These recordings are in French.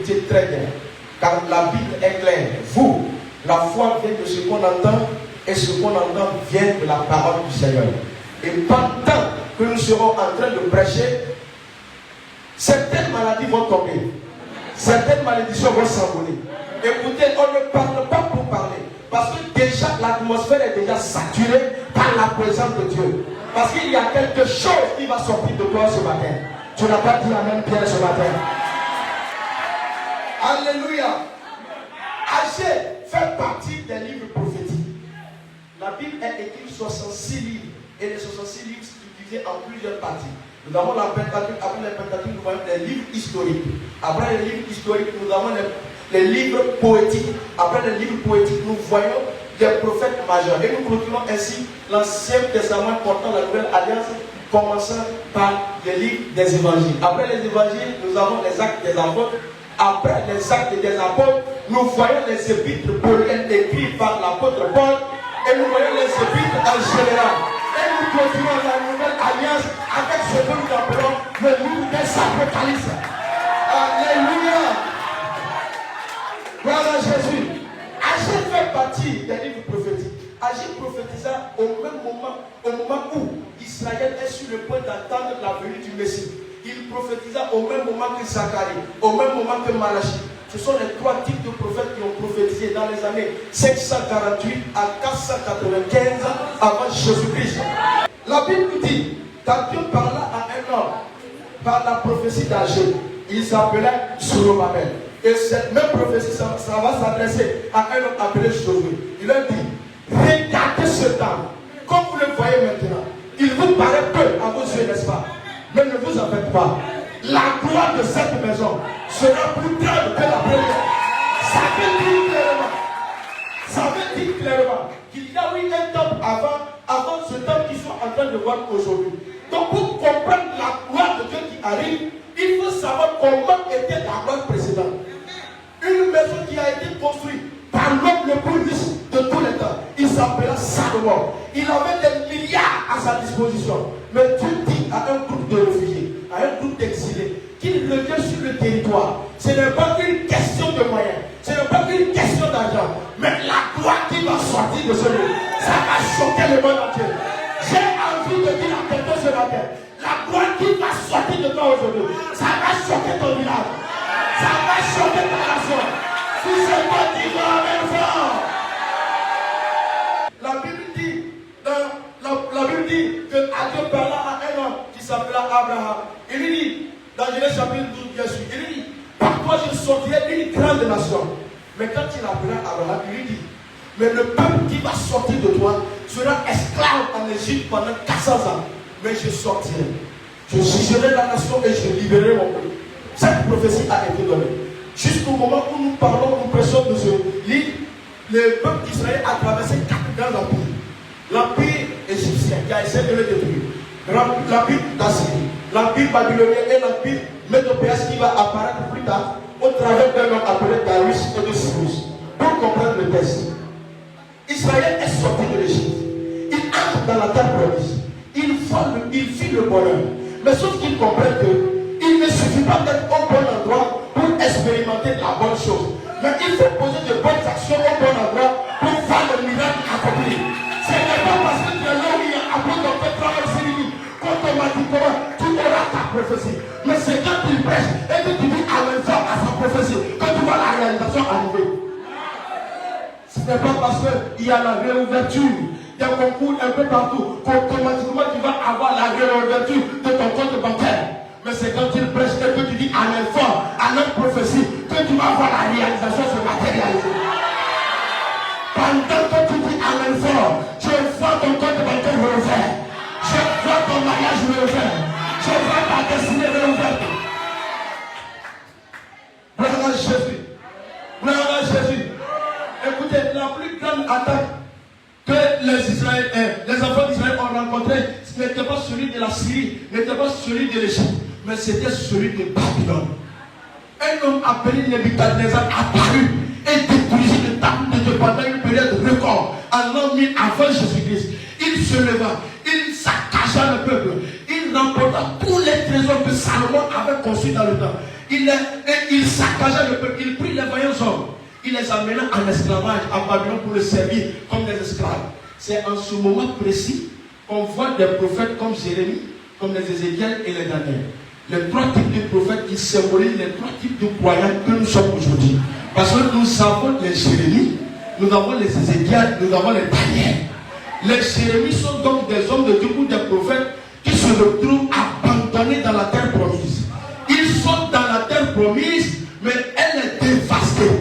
écoutez très bien. Car la Bible est claire. Vous, la foi vient de ce qu'on entend et ce qu'on entend vient de la parole du Seigneur. Et pendant que nous serons en train de prêcher, certaines maladies vont tomber. Certaines malédictions vont s'envoler. Écoutez, on ne parle pas pour parler. Parce que déjà, l'atmosphère est déjà saturée par la présence de Dieu. Parce qu'il y a quelque chose qui va sortir de toi ce matin. Tu n'as pas dit Amen Pierre ce matin. Alléluia. Agé fait partie des livres prophétiques. La Bible est écrite 66 livres. Et les 66 livres sont divisés en plusieurs parties. Nous avons la Pentateuque. Après les Pentateuque, nous voyons les livres historiques. Après les livres historiques, nous avons les livres poétiques. Après les livres poétiques, nous voyons des prophètes majeurs. Et nous continuons ainsi l'Ancien Testament portant la Nouvelle Alliance, commençant par les livres des évangiles. Après les évangiles, nous avons les actes des apôtres. Après les actes des apôtres, nous voyons les épîtres pauliennes écrites par l'apôtre Paul. Et nous voyons les épîtres en général. Et nous continuons la Nouvelle Alliance avec ce que nous appelons le livre des Apocalypses. Alléluia. Voilà Jésus. Agé fait partie des livres prophétiques. Agé prophétisa au même moment où Israël est sur le point d'attendre la venue du Messie. Il prophétisa au même moment que Zacharie, au même moment que Malachie. Ce sont les trois types de prophètes qui ont prophétisé dans les années 548 à 495 avant Jésus-Christ. La Bible dit que Dieu parla à un homme par la prophétie d'Agé. Il s'appelait Zorobabel. Et cette même prophétie, ça va s'adresser à un homme appelé Josué. Il a dit, regardez ce temps, comme vous le voyez maintenant. Il vous paraît peu à vos yeux, n'est-ce pas? Mais ne vous en faites pas. La gloire de cette maison sera plus grande que la première. Ça veut dire clairement qu'il y a eu un temps avant ce temps qu'ils sont en train de voir aujourd'hui. Donc pour comprendre la gloire de Dieu qui arrive, il faut savoir comment était la gloire précédente. Une maison qui a été construite par l'homme le plus riche de tous les temps. Il s'appelait Salomon. Il avait des milliards à sa disposition. Mais Dieu dit à un groupe de réfugiés, à un groupe d'exilés, qu'il revient sur le territoire. Ce n'est pas une question de moyens, ce n'est pas une question d'argent, mais la gloire qui va sortir de ce lieu, ça va choquer le monde entier. J'ai envie de dire à quelqu'un ce matin, la gloire qui va sortir de toi aujourd'hui, ça va choquer ton village, ça va choquer ta nation. Si c'est pas dit, amen fort. La Bible dit que Dieu parla à un homme qui s'appelait Abraham. Il lui dit, dans Genèse chapitre 12, bien sûr, il lui dit, par toi je sortirai une grande nation. Mais quand il appela Abraham, il lui dit, mais le peuple qui va sortir de toi sera esclave en Égypte pendant 400 ans. Mais je sortirai. Je jugerai la nation et je libérerai mon peuple. Cette prophétie a été donnée. Jusqu'au moment où nous parlons, nous prêchons de ce livre, le peuple d'Israël a traversé 4 grands empires. L'empire égyptien qui a essayé de le détruire. L'empire d'Assyrie, l'empire babylonien et l'empire médo-perse qui va apparaître plus tard au travers d'un homme appelé Darius et de Cyrus. Pour comprendre le texte, Israël est sorti de l'Égypte. Il entre dans la terre promise. Il fit le bonheur. Mais sauf qu'il comprend qu'il ne suffit pas d'être au bon endroit pour expérimenter la bonne chose. Mais il faut poser de bonnes actions au bon endroit pour voir le miracle accompli. Ce n'est pas parce que tu es là où il y a appris ton fait travail civil qu'automatiquement tu auras ta prophétie. Mais c'est quand tu prêches et que tu dis amen fort à sa prophétie que tu vois la réalisation arriver. Ce n'est pas parce qu'il y a la réouverture des concours un peu partout qu'automatiquement tu vas avoir la réouverture de ton compte bancaire. Mais c'est quand tu prêches et que tu dis amen fort à notre prophétie que tu vas voir la réalisation se matérialiser. Pendant que tu dis amen fort, je vois ton compte bancaire rouvert. Je vois ton mariage rouvert. Je vois ta destinée rouverte. Gloire à Jésus. Gloire à Jésus. Écoutez, la plus grande attaque que les enfants d'Israël ont rencontré, ce n'était pas celui de la Syrie, n'était pas celui de l'Égypte, mais c'était celui de Babylone. Un homme appelé Nebuchadnezzar apparut et détruisit le temple de Dieu pendant une période record, en l'an 1000 avant Jésus-Christ. Il se leva, il saccagea le peuple, il remporta tous les trésors que Salomon avait conçus dans le temps. il saccageait le peuple, il prit les voyants hommes, il les amenait en esclavage à Babylone pour le servir comme des esclaves. C'est en ce moment précis qu'on voit des prophètes comme Jérémie, comme les Ézéchiel et les Daniel. Les trois types de prophètes qui symbolisent les trois types de croyants que nous sommes aujourd'hui. Parce que nous avons les Jérémie, nous avons les Ézéchiel, nous avons les Daniel. Les Jérémies sont donc des hommes de Dieu ou des prophètes qui se retrouvent abandonnés dans la terre promise. Ils sont dans la terre promise, mais elle est dévastée.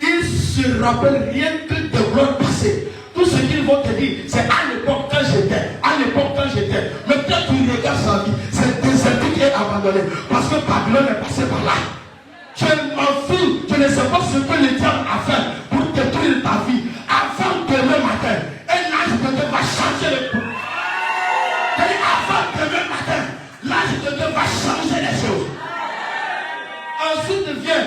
Ils se rappellent rien que de gloire passée. Tout ce qu'ils vont te dire, c'est à l'époque quand j'étais, à l'époque quand j'étais. Mais quand tu regardes sa vie, c'est déserté qui est abandonné. Parce que Babylone est passé par là. Je m'en fous, je ne sais pas ce que le diable a fait pour détruire ta vie. Avant demain matin, un ange de Dieu va changer les coups. Avant demain matin, l'ange de Dieu va changer les choses. Ensuite vient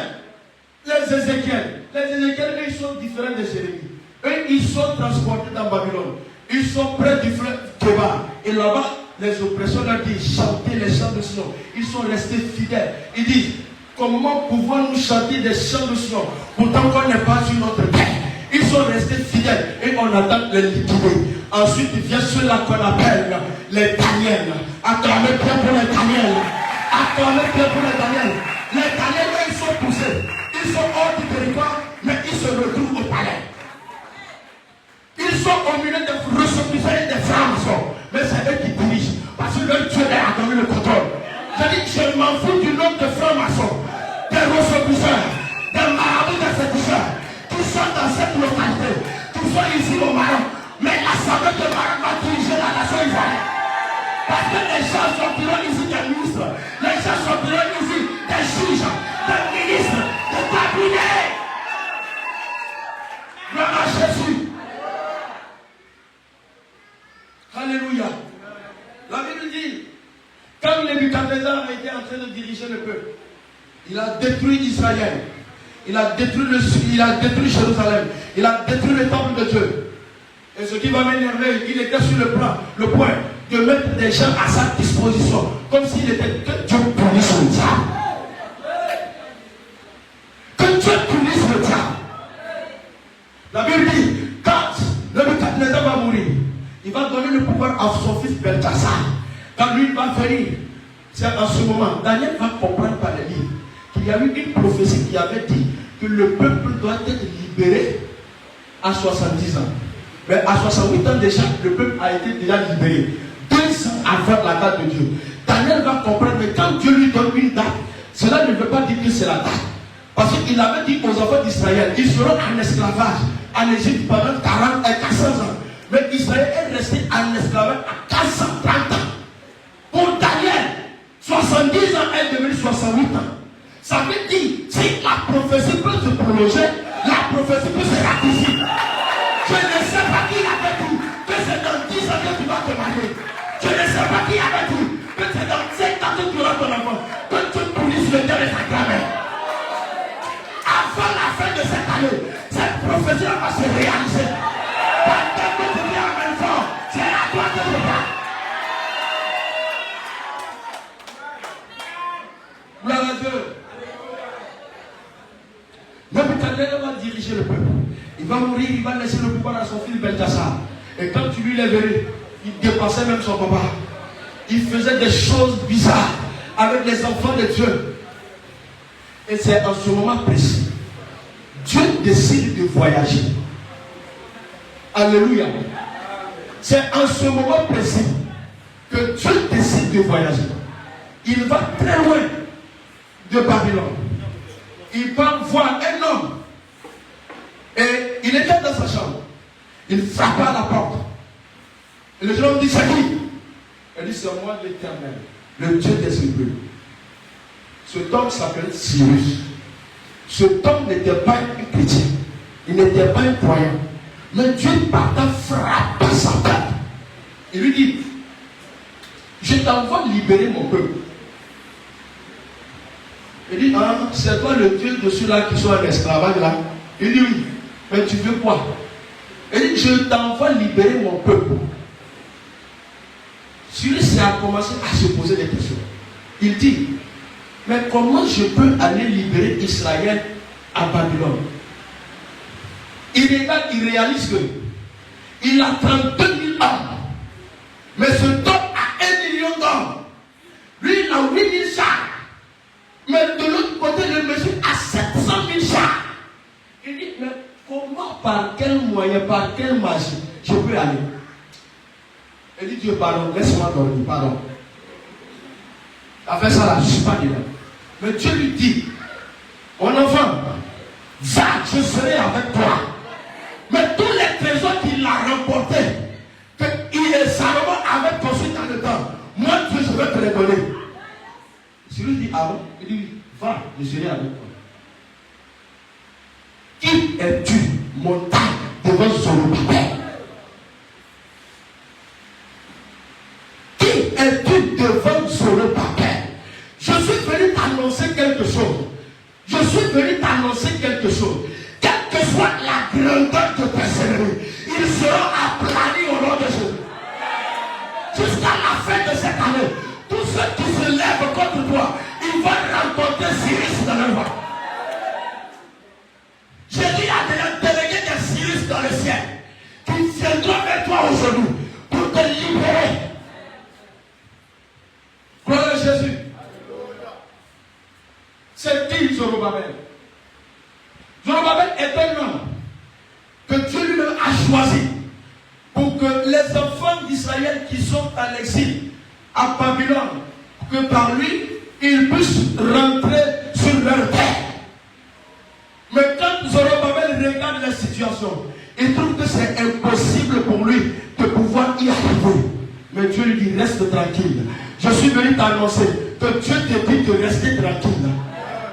les Ézéchiel. Les Ézéchiel, ils sont différents de Jérémie. Eux, ils sont transportés dans Babylone. Ils sont près du fleuve Kébar. Et là-bas, les oppresseurs leur disent chanter les chants de Sion. Ils sont restés fidèles. Ils disent comment pouvons-nous chanter des chants de Sion pourtant qu'on n'est pas sur notre terre. Ils sont restés fidèles et on attend les liquider. Ensuite, il vient ceux-là qu'on appelle les Daniel. Acclamez bien pour les Daniel. Acclamez bien pour les Daniel. Les Daniel, ils sont poussés. Ils sont hors du territoire, mais ils se retrouvent au palais. Ils sont au milieu des ressortissants et des francs-maçons. Mais c'est eux qui dirigent. Parce que leur Dieu leur a donné le contrôle. Je dis, je m'en fous du nombre de francs-maçons, des ressortissants, des marabouts, des féticheurs, qui sont dans cette localité, qui sont ici au Maroc. Mais l'Assemblée de Maroc va diriger la nation israélienne. Parce que les gens sortiront ici des ministres, les gens sortiront ici des juges, des ministres, des cabinets. Gloire à Jésus. Alléluia. La Bible dit, quand Nebuchadnezzar a été en train de diriger le peuple, il a détruit Israël, il a détruit Jérusalem, il a détruit le temple de Dieu. Et ce qui va m'énerver, il était sur le point de mettre des gens à sa disposition, comme s'il était que Dieu punisse le diable. Que Dieu punisse le diable. La Bible dit, quand Nebuchadnezzar va mourir, il va donner le pouvoir à son fils Belchassar. Quand lui va venir, c'est en ce moment, Daniel va comprendre par les livres qu'il y a eu une prophétie qui avait dit que le peuple doit être libéré à 70 ans. Mais à 68 ans déjà, le peuple a été déjà libéré. 2 ans avant la date de Dieu. Daniel va comprendre, mais quand Dieu lui donne une date, cela ne veut pas dire que c'est la date. Parce qu'il avait dit aux enfants d'Israël, ils seront en esclavage en Égypte pendant 40 et 400 ans. Mais Israël est resté en esclavage à 430 ans. Pour Daniel, 70 ans est devenu 68 ans. Ça veut dire, si la prophétie peut se prolonger, la prophétie peut se raccourcir. Je ne sais pas qui avait dit que c'est dans 10 ans que tu vas te marier. Je ne sais pas qui avait dit que c'est dans 5 ans que tu auras ton enfant. Que tu punisses le Dieu de ta grand-mère. Avant la fin de cette année, cette prophétie va se réaliser. Pendant que tu viens en même temps, c'est à toi que je parle. Gloire à Dieu. Nebuchadnezzar va diriger le peuple. Il va mourir, il va laisser le pouvoir à son fils Belchassar. Et quand tu lui lèverais, il dépassait même son papa. Il faisait des choses bizarres avec les enfants de Dieu. Et c'est en ce moment précis. Dieu décide de voyager. Alléluia. C'est en ce moment précis que Dieu décide de voyager. Il va très loin de Babylone. Il va voir un homme. Et il était dans sa chambre. Il frappa à la porte. Et le jeune homme dit, c'est qui? Il dit, c'est moi l'Éternel, le Dieu des Hébreux. Cet homme s'appelle Cyrus. Cet homme n'était pas un chrétien. Il n'était pas un croyant. Mais Dieu partant frappa sa porte. Il lui dit, je t'envoie libérer mon peuple. Il dit, ah, c'est toi le Dieu de ceux-là qui sont en esclavage là? Il dit, oui. Mais tu veux quoi? Il dit, je t'envoie libérer mon peuple. Cyrus a commencé à se poser des questions. Il dit, Mais comment je peux aller libérer Israël à Babylone? Il regarde, il réalise que il a 32 000 hommes. Mais ce homme a 1 million d'hommes. Lui, il a 8 000 chars. Mais de l'autre côté, le monsieur a 700 000 chars. Il dit, mais comment, par quel moyen, par quelle magie, je peux aller? Il dit, Dieu, pardon, laisse-moi dormir, pardon. Avec ça là, je ne suis pas dedans. Mais Dieu lui dit, mon enfant, va, je serai avec toi. Mais tous les trésors qu'il a remportés, que Salomon avait construit dans le temps, moi Dieu, je vais te les donner. Celui dit, ah bon? Il dit, va, je serai avec toi. Qui es-tu, montagne devant Zorobabel? Qui es-tu devant Zorobabel? Je suis venu t'annoncer quelque chose. Je suis venu t'annoncer quelque chose. Quelle que soit la grandeur de tes ennemis, ils seront aplanis au nom de Jésus. Jusqu'à la fin de cette année, tous ceux qui se lèvent contre toi, ils vont rencontrer Cyrus dans leur voie. Jésus a délégué des Cyrus dans le ciel qui viendront vers toi aujourd'hui pour te libérer. Gloire à Jésus. C'est qui Zorobabel? Zorobabel est un homme que Dieu lui-même a choisi pour que les enfants d'Israël qui sont à l'exil à Babylone, que par lui, ils puissent rentrer sur leur terre. Mais quand Zorobabel regarde la situation, il trouve que c'est impossible pour lui de pouvoir y arriver. Mais Dieu lui dit, reste tranquille. Je suis venu t'annoncer que Dieu te dit de rester tranquille.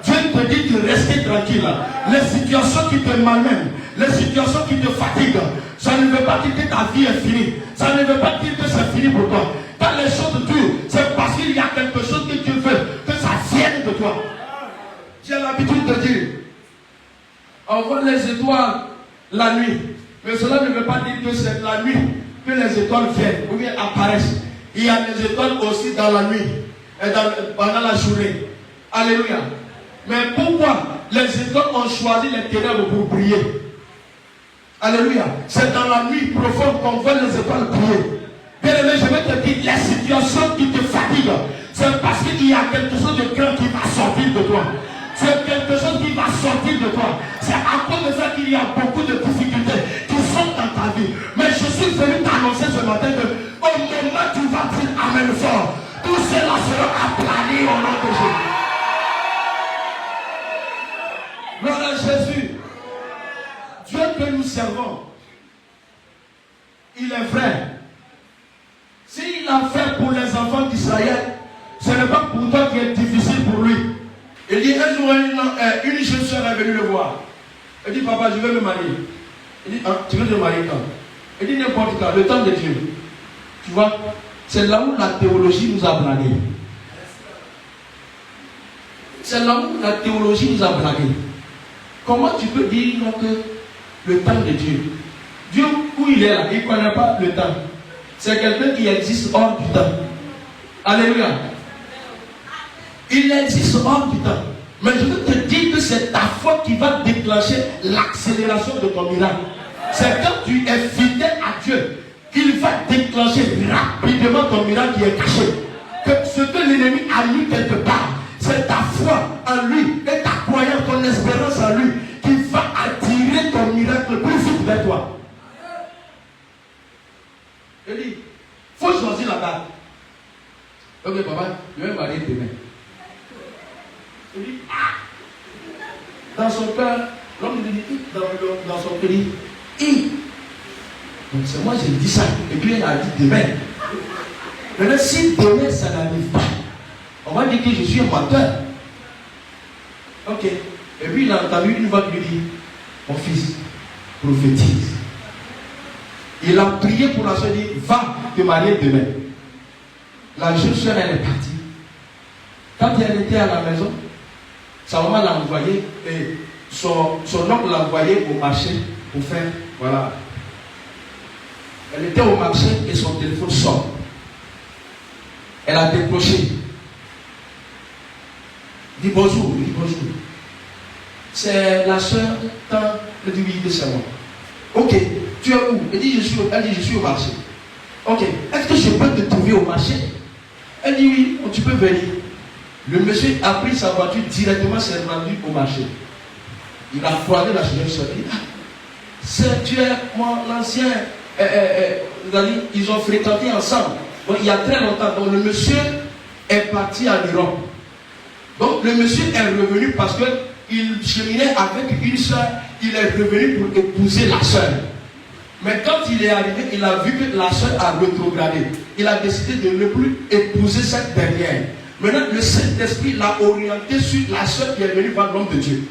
Dieu te dit de rester tranquille. Les situations qui te malmènent, les situations qui te fatiguent, ça ne veut pas dire que ta vie est finie. Ça ne veut pas dire que c'est fini pour toi. Quand les choses durent, c'est parce qu'il y a quelque chose que Dieu veut, que ça vienne de toi. J'ai l'habitude de dire, on voit les étoiles la nuit. Mais cela ne veut pas dire que c'est la nuit que les étoiles viennent ou bien apparaissent. Il y a des étoiles aussi dans la nuit et pendant la journée. Alléluia. Mais pourquoi les étoiles ont choisi les ténèbres pour briller? Alléluia. C'est dans la nuit profonde qu'on voit les étoiles briller. Bien aimé, je vais te dire, les situations qui te fatiguent, c'est parce qu'il y a quelque chose de grand qui va sortir de toi. C'est quelque chose qui va sortir de toi. C'est à cause de ça qu'il y a beaucoup de difficultés qui sont dans ta vie. Mais je suis venu t'annoncer ce matin que au moment où tu vas dire Amen fort, tout cela sera aplani au nom de Jésus. Gloire à Jésus. Dieu que nous servons, il est vrai. S'il a fait pour les enfants d'Israël, ce n'est pas pour toi qui est difficile pour lui. Il dit un jour, une jeune soeur est venue le voir. Elle dit, papa, je veux me marier. Il dit, ah, tu veux te marier quand? Il dit, n'importe quand, le temps de Dieu. Tu vois, c'est là où la théologie nous a blagué. C'est là où la théologie nous a blagué. Comment tu peux dire que le temps de Dieu? Dieu, où il est là, il ne connaît pas le temps. C'est quelqu'un qui existe hors du temps. Alléluia. Il existe hors du temps. Mais je veux te dire que c'est ta foi qui va déclencher l'accélération de ton miracle. C'est quand tu es fidèle à Dieu qu'il va déclencher rapidement ton miracle qui est caché. Que ce que l'ennemi a mis quelque part, c'est ta foi en lui et ta croyance, ton espérance en lui qui va attirer ton miracle plus vite vers toi. Il dit, il faut choisir la date. Ok, papa, je vais me marier demain. Il dit, ah! Dans son cœur, l'homme dit, dans son cœur, il dit, donc c'est moi, j'ai dit ça. Et puis il a dit demain. Maintenant, si demain ça n'arrive pas, on va dire que je suis un menteur. Ok. Et puis il a entendu une voix qui lui dit, mon fils, prophétise. Il a prié pour la soeur, il dit, va te marier demain. La jeune soeur, elle est partie. Quand elle était à la maison, sa maman l'a envoyé et son oncle l'a envoyé au marché pour faire, voilà. Elle était au marché et son téléphone sort. Elle a décroché. Dis bonjour, dis bonjour. C'est la soeur, tant, elle dit oui, c'est moi. Ok, tu es où? Elle dit je suis au marché. Ok, est-ce que je peux te trouver au marché? Elle dit oui, tu peux venir. Le monsieur a pris sa voiture directement, s'est rendu au marché. Il a croisé la jeune soeur. Il dit, c'est tu es mon ancien. Ils ont fréquenté ensemble. Donc, il y a très longtemps. Donc le monsieur est parti en Europe. Donc le monsieur est revenu parce qu'il cheminait avec une soeur. Il est revenu pour épouser la soeur. Mais quand il est arrivé, il a vu que la soeur a rétrogradé. Il a décidé de ne plus épouser cette dernière. Maintenant, le Saint-Esprit l'a orienté sur la soeur qui est venue voir l'homme de Dieu.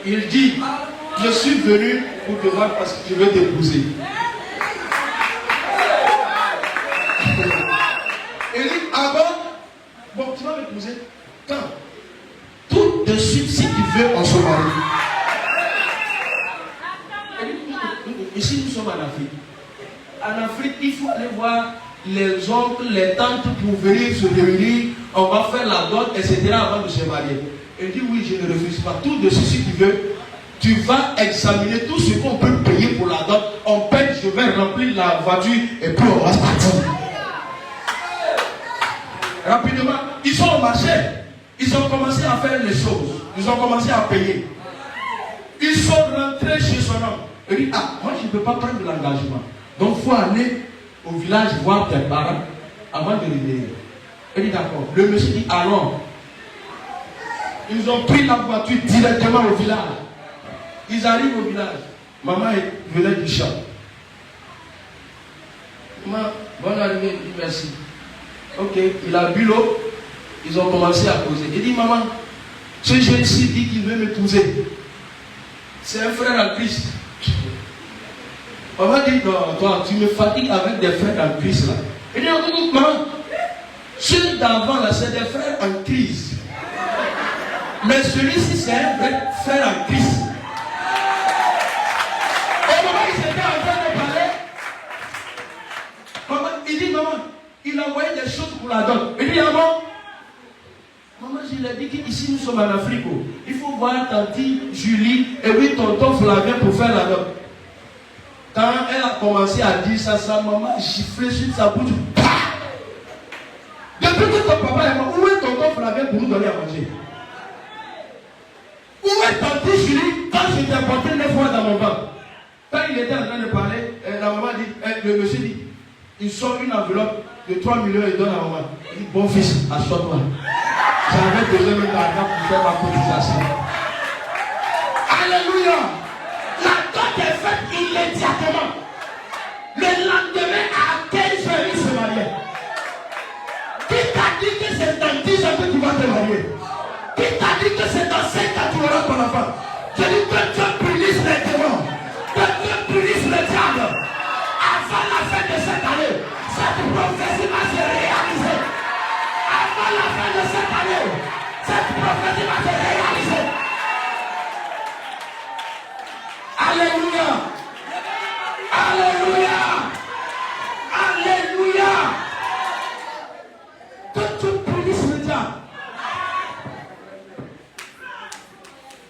Il dit, je suis venu pour te voir parce que je veux t'épouser. Il dit, ah bon, tu vas m'épouser quand? Tout de suite, si tu veux, on se marie. Ici, nous sommes en Afrique. En Afrique, il faut aller voir les oncles, les tantes pour venir se réunir. On va faire la dot, etc. avant de se marier. Il dit, oui, je ne refuse pas. Tout de suite, si tu veux, tu vas examiner tout ce qu'on peut payer pour la dot. On paye, je vais remplir la voiture et puis on va partir. Rapidement, ils sont au marché. Ils ont commencé à faire les choses. Ils ont commencé à payer. Ils sont rentrés chez son homme. Il dit, moi je ne peux pas prendre de l'engagement. Donc il faut aller au village voir tes parents avant de revenir. Il dit, d'accord. Le monsieur dit, allons. Ils ont pris la voiture directement au village. Ils arrivent au village. Maman venait du champ. Maman, bonne arrivée, il dit merci. Ok, il a bu l'eau. Ils ont commencé à causer. Il dit, maman, ce jeune-ci dit qu'il veut m'épouser. C'est un frère en Christ. Maman dit, non, toi, tu me fatigues avec des frères en Christ là. Il dit, maman, ceux d'avant là, c'est des frères en Christ. Mais celui-ci, c'est un vrai frère en Christ. Au moment où ils étaient en train de parler, maman, il dit, maman, il a envoyé des choses pour la dot. Il dit, ah bon? Maman, je lui ai dit qu'ici nous sommes en Afrique. Il faut voir tante Julie et oui, tonton Flavien pour faire la dot. Quand elle a commencé à dire ça, sa maman giflait sur sa bouche. Depuis que ton papa est mort, où est tonton Flavien pour nous donner à manger? Où est tante Julie quand je t'ai porté 9 fois dans mon ventre? Quand il était en train de parler, la maman dit, le monsieur dit, il sort une enveloppe de 3 millions et donne à maman. Il dit, bon fils, assois-toi. J'avais besoin de l'argent pour faire ma cotisation. Alléluia. La dot est faite immédiatement. Le lendemain, à 15 heures, il se mariait. Qui t'a dit que c'est dans 10 ans que tu vas te marier? Qui t'a dit que c'est dans 5 ans que tu auras ton enfant? Je dis que Dieu punisse les démons. Que Dieu punisse le diable. Avant la fin de cette année, cette prophétie va se réaliser. Avant la fin de cette année, cette prophétie va se réaliser. Alléluia. Alléluia. Alléluia. Que tu punisses le diable.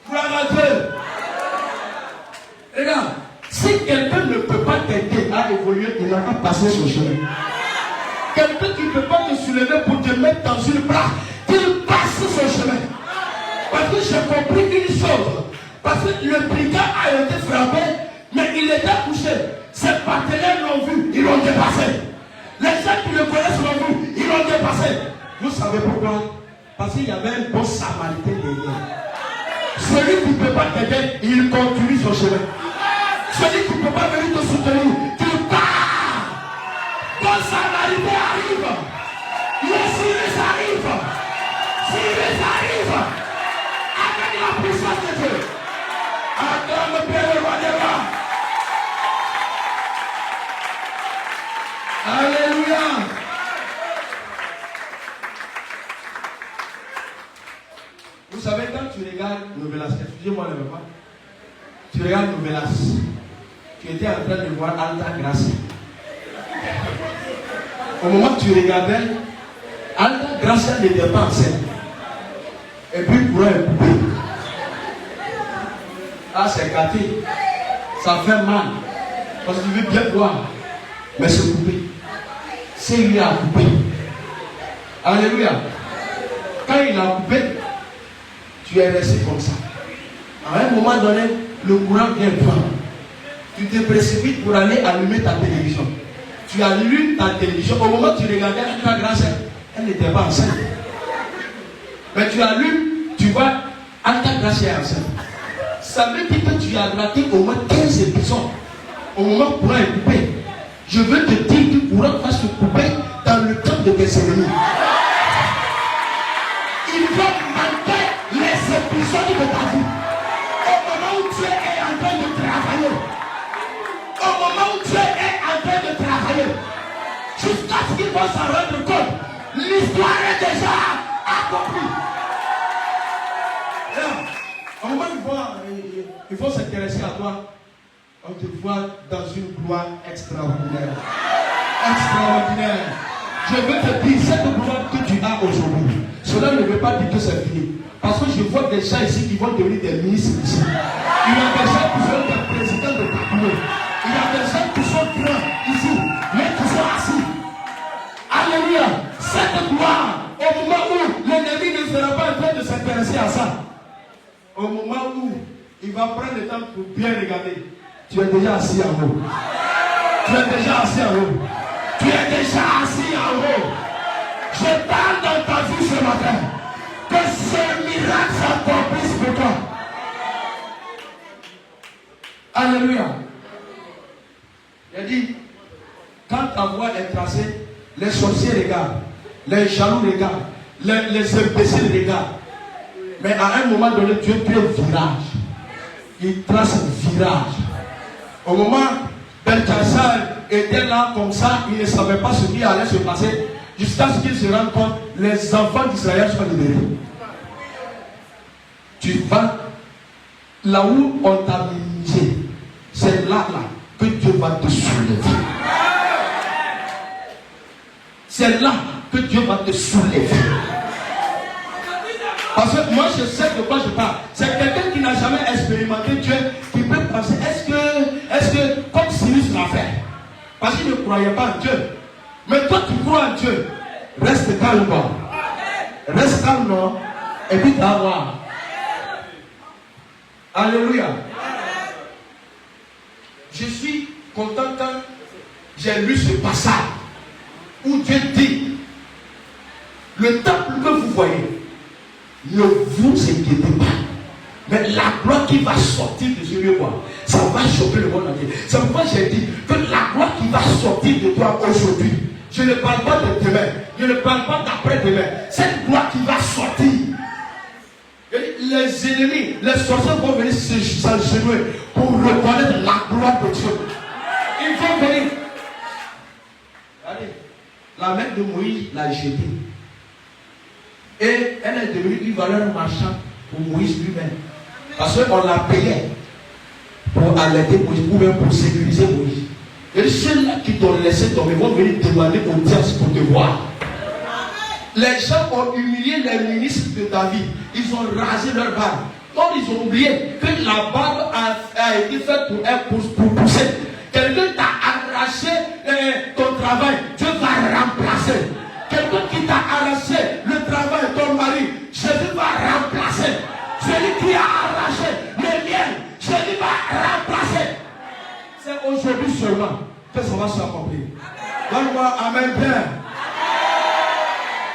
Gloire à Dieu. Regarde, si quelqu'un ne peut pas t'aider à évoluer, il n'a pas passé son chemin. Quelqu'un qui ne peut pas te soulever pour te mettre dans une place, qu'il passe son chemin. Parce que j'ai compris une chose. Parce que le brigand a été frappé, mais il était couché. Ses partenaires l'ont vu, ils l'ont dépassé. Les gens qui le connaissent l'ont vu, ils l'ont dépassé. Vous savez pourquoi? Parce qu'il y avait un bon samaritain derrière. Celui qui ne peut pas t'aider, il continue son chemin. Celui qui ne peut pas venir te soutenir, tu pars. Bon samaritain arrive. Le Cyrus arrive. Cyrus arrive. Avec la puissance de Dieu. Acclame Père le roi des rois. Alléluia. Vous savez, quand tu regardes Novelas, excusez-moi le papa, tu regardes Novelas, tu étais en train de voir Alta Gracia. Au moment où tu regardais, Alta Gracia n'était pas enceinte. Et puis pour un coupé. Ah, c'est gâté. Ça fait mal. Parce que tu veux bien voir. Mais c'est coupé. C'est lui à couper. Alléluia. Quand il a coupé, tu es resté comme ça. À un moment donné, le courant vient prendre. Tu te précipites pour aller allumer ta télévision. Tu allumes ta télévision. Au moment où tu regardais la grâce, elle n'était pas enceinte. Mais tu allumes, tu vois, Alta Gracia est enceinte. Ça veut dire que tu as raté au moins 15 épisodes. Au moment où le courant est coupé. Je veux te dire que le courant va se couper dans le camp de tes ennemis. Il va manquer les épisodes de ta vie. Au moment où tu es en train de travailler. Au moment où tu es en train de travailler. Jusqu'à ce qu'ils vont s'en rendre compte. L'histoire est déjà accomplie. Au moment où il faut s'intéresser à toi, on te voit dans une gloire extraordinaire. Extraordinaire. Je veux te dire, cette gloire que tu as aujourd'hui, cela ne veut pas dire que c'est fini. Parce que je vois des gens ici qui vont devenir des ministres ici. Il y a des gens qui sont des présidents de Kabul. Il y a des gens qui sont grands ici, mais qui sont assis. Alléluia. Cette gloire, au moment où l'ennemi ne sera pas en train de s'intéresser à ça, au moment où il va prendre le temps pour bien regarder, tu es déjà assis en haut. Tu es déjà assis en haut. Tu es déjà assis en haut. Je parle dans ta vie ce matin. Que ce miracle s'accomplisse pour toi. Alléluia. Il a dit, quand ta voix est tracée, les sorciers regardent, les jaloux regardent, les imbéciles regardent. Mais à un moment donné, Dieu crée un virage. Il trace un virage. Au moment où Belchassar était là comme ça, il ne savait pas ce qui allait se passer. Jusqu'à ce qu'il se rende compte, les enfants d'Israël sont libérés. Tu vas là où on t'a minimisé. C'est là que Dieu va te soulever. C'est là que Dieu va te soulever. Parce que moi je sais de quoi je parle. C'est quelqu'un qui n'a jamais expérimenté Dieu qui peut penser, est-ce que comme Cyrus l'a fait. Parce qu'il ne croyait pas en Dieu. Mais toi tu crois en Dieu. Reste calme. Reste calme. Et puis tu vas voir. Alléluia. Je suis content quand j'ai lu ce passage où Dieu dit, le temple que vous voyez, ne vous inquiétez pas. Mais la gloire qui va sortir de ce lieu, ça va choquer le monde entier. C'est pourquoi j'ai dit que la gloire qui va sortir de toi aujourd'hui, je ne parle pas de demain, je ne parle pas d'après-demain. Cette gloire qui va sortir. Les ennemis, les sorciers vont venir s'agenouiller pour reconnaître la gloire de Dieu. Ils vont venir. Allez, la main de Moïse l'a jetée. Et elle est devenue une valeur marchande pour Moïse lui-même. Parce qu'on l'a payé pour alerter Moïse, ou même pour sécuriser Moïse. Et ceux-là qui t'ont laissé tomber vont venir demander audience pour te voir. Les gens ont humilié les ministres de David. Ils ont rasé leur barbe. Or, ils ont oublié que la barbe a été faite pour pousser. Quelqu'un t'a arraché ton travail, Dieu va remplacer. Quelqu'un qui t'a arraché le travail, ton mari, Jésus va remplacer. Celui qui a arraché le lien, Jésus va remplacer. C'est aujourd'hui seulement que ça va s'accomplir. Donne-moi Amen, Père.